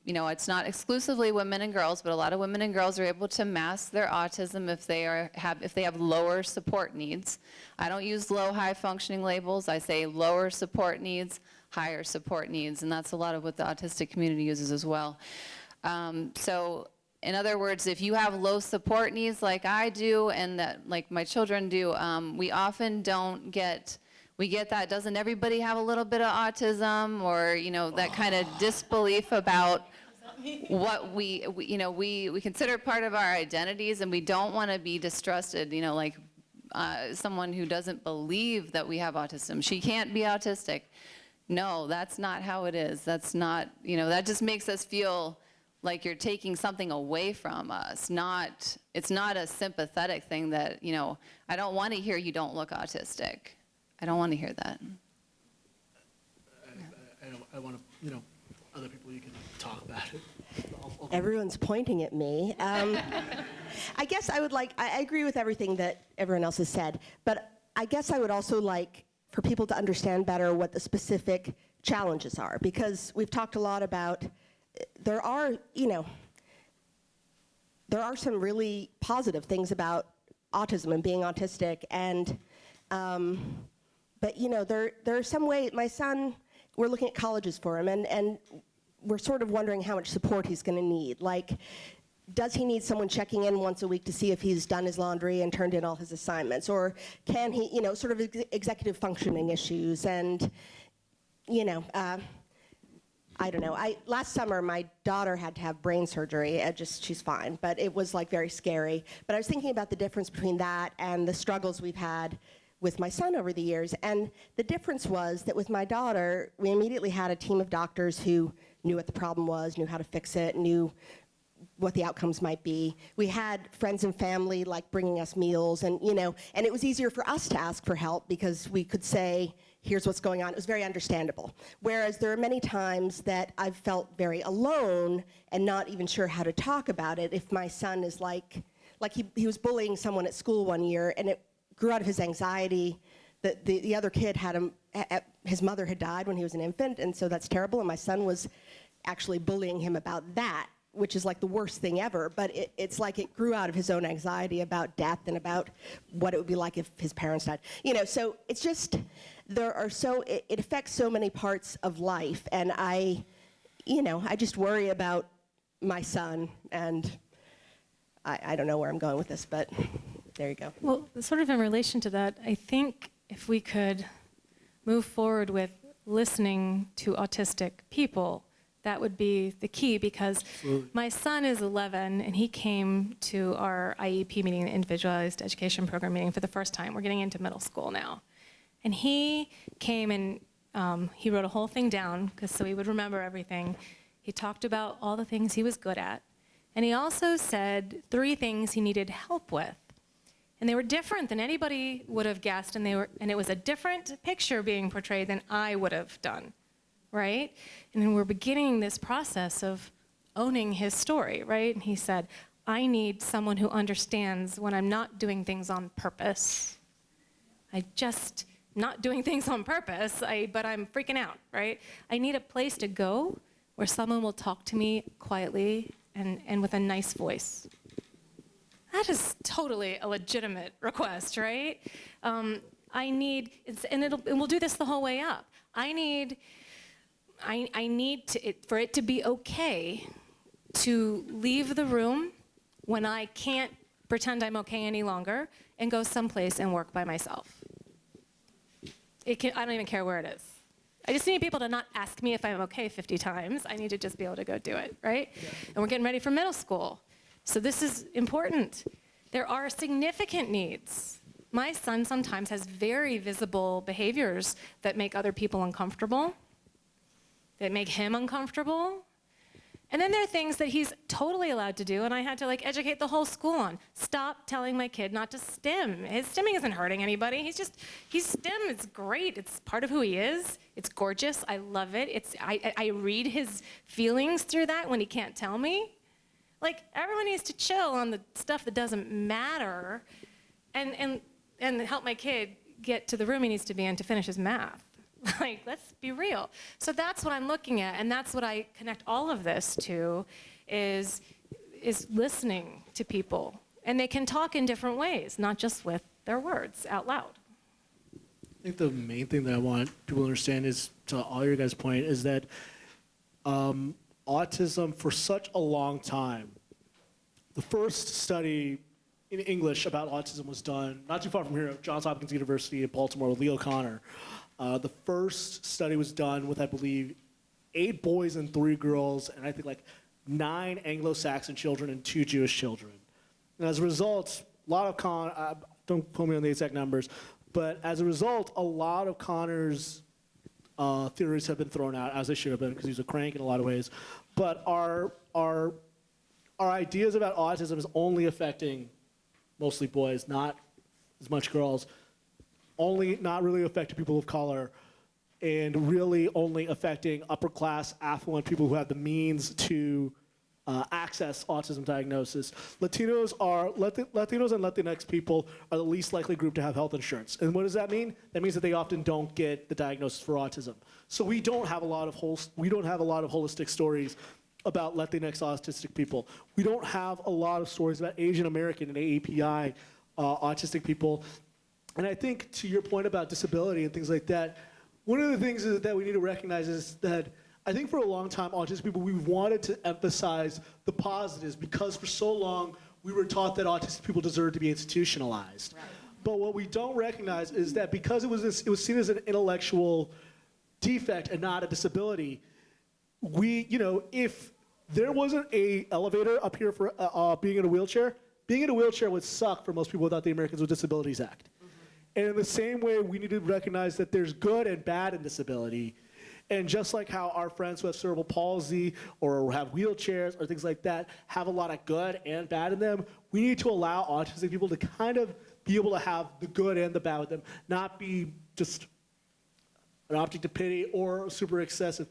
it's not exclusively women and girls, but a lot of women and girls are able to mask their autism if they have lower support needs. I don't use low, high functioning labels. I say lower support needs, higher support needs, and that's a lot of what the autistic community uses as well. So in other words, if you have low support needs like I do, and that like my children do, we often don't get. We get that, doesn't everybody have a little bit of autism, or that kind of disbelief about what we consider part of our identities, and we don't want to be distrusted, like someone who doesn't believe that we have autism. She can't be autistic. No, that's not how it is. That's not, that just makes us feel like you're taking something away from us. It's not a sympathetic thing that, I don't want to hear you don't look autistic. I don't want to hear that. I want to, other people, you can talk about it. Everyone's pointing at me. I guess I agree with everything that everyone else has said, but I guess I would also like for people to understand better what the specific challenges are, because we've talked a lot about, there are some really positive things about autism and being autistic, and but there are some way, my son, we're looking at colleges for him, and we're sort of wondering how much support he's going to need. Like, does he need someone checking in once a week to see if he's done his laundry and turned in all his assignments? Or can he, sort of executive functioning issues and, I don't know. Last summer, my daughter had to have brain surgery. She's fine, but it was like very scary. But I was thinking about the difference between that and the struggles we've had with my son over the years. And the difference was that with my daughter, we immediately had a team of doctors who knew what the problem was, knew how to fix it, knew what the outcomes might be. We had friends and family like bringing us meals, and and it was easier for us to ask for help because we could say, here's what's going on. It was very understandable. Whereas there are many times that I've felt very alone and not even sure how to talk about it if my son is like he was bullying someone at school one year, and it grew out of his anxiety. The other kid his mother had died when he was an infant, and so that's terrible, and my son was actually bullying him about that, which is like the worst thing ever, but it's like it grew out of his own anxiety about death and about what it would be like if his parents died. So it's just, it affects so many parts of life, and I just worry about my son, and I don't know where I'm going with this, but there you go. Well, sort of in relation to that, I think if we could move forward with listening to autistic people, that would be the key, because my son is 11 and he came to our IEP meeting, the Individualized Education Program meeting, for the first time. We're getting into middle school now. And he came and he wrote a whole thing down so he would remember everything. He talked about all the things he was good at. And he also said 3 things he needed help with. And they were different than anybody would have guessed, and it was a different picture being portrayed than I would have done. Right? And then we're beginning this process of owning his story, right? And he said, I need someone who understands when I'm not doing things on purpose. Not doing things on purpose, but I'm freaking out, right? I need a place to go where someone will talk to me quietly and with a nice voice. That is totally a legitimate request, right? And we'll do this the whole way up. I need for it to be okay to leave the room when I can't pretend I'm okay any longer and go someplace and work by myself. I don't even care where it is. I just need people to not ask me if I'm okay 50 times. I need to just be able to go do it, right? Yeah. And we're getting ready for middle school. So this is important. There are significant needs. My son sometimes has very visible behaviors that make other people uncomfortable, that make him uncomfortable. And then there are things that he's totally allowed to do, and I had to educate the whole school on. Stop telling my kid not to stim. His stimming isn't hurting anybody. He's STEM, it's great. It's part of who he is. It's gorgeous, I love it. I read his feelings through that when he can't tell me. Everyone needs to chill on the stuff that doesn't matter and help my kid get to the room he needs to be in to finish his math. Let's be real. So that's what I'm looking at, and that's what I connect all of this to, is listening to people. And they can talk in different ways, not just with their words out loud. I think the main thing that I want people to understand is, to all your guys' point, is that autism, for such a long time, the first study in English about autism was done not too far from here at Johns Hopkins University in Baltimore with Lee O'Connor. The first study was done with, I believe, 8 boys and 3 girls, and I think 9 Anglo-Saxon children and 2 Jewish children. And as a result, a lot of don't quote me on the exact numbers, but as a result, a lot of Connor's theories have been thrown out, as they should have been, because he's a crank in a lot of ways. But our ideas about autism is only affecting mostly boys, not as much girls. Not really affecting people of color, and really only affecting upper class, affluent people who have the means to access autism diagnosis. Latinos and Latinx people are the least likely group to have health insurance. And what does that mean? That means that they often don't get the diagnosis for autism. So we don't have a lot of holistic stories about Latinx autistic people. We don't have a lot of stories about Asian American and AAPI autistic people. And I think, to your point about disability and things like that, one of the things that we need to recognize is that I think for a long time, autistic people, we wanted to emphasize the positives because for so long we were taught that autistic people deserve to be institutionalized. Right. But what we don't recognize is that because it was seen as an intellectual defect and not a disability, if there wasn't a elevator up here for being in a wheelchair would suck for most people without the Americans with Disabilities Act. And in the same way, we need to recognize that there's good and bad in disability. And just like how our friends who have cerebral palsy or have wheelchairs or things like that have a lot of good and bad in them, we need to allow autistic people to kind of be able to have the good and the bad with them, not be just an object of pity or super excessive.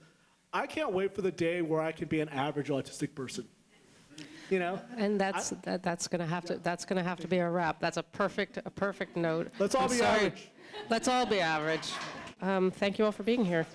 I can't wait for the day where I can be an average autistic person. And that's going to have to be a wrap. That's a perfect note. Let's all I'm be sorry. average. Let's all be average. Thank you all for being here.